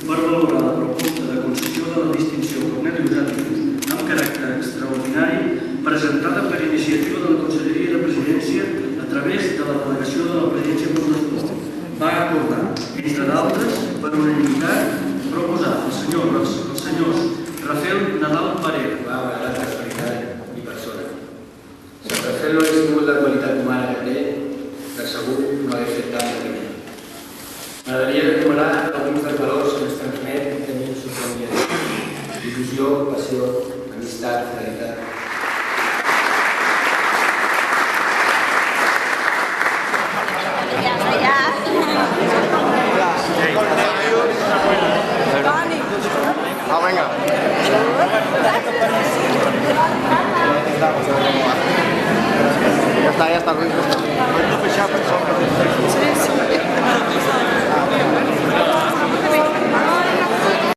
per valorar la proposta de concessió de la distinció Cornelius Atticus amb caràcter extraordinari presentada per iniciativa de la Conselleria de Presidència a través de la delegació de la Presidència per l'Esport. Va acordar, entre d'altres, per unanimitat, proposar als senyors Rafael Nadal Parera. Va valorar la qualitat i persona. Si el Rafael no hagués tingut la qualitat humana que té, de segur no hagués fet tant de primer. M'agradaria recuperar alguns dels valors que ens transmet i tenir el seu dia. Il·lusió, passió, amistat, fidelitat. Ah, venga. Ya está, Ruiz.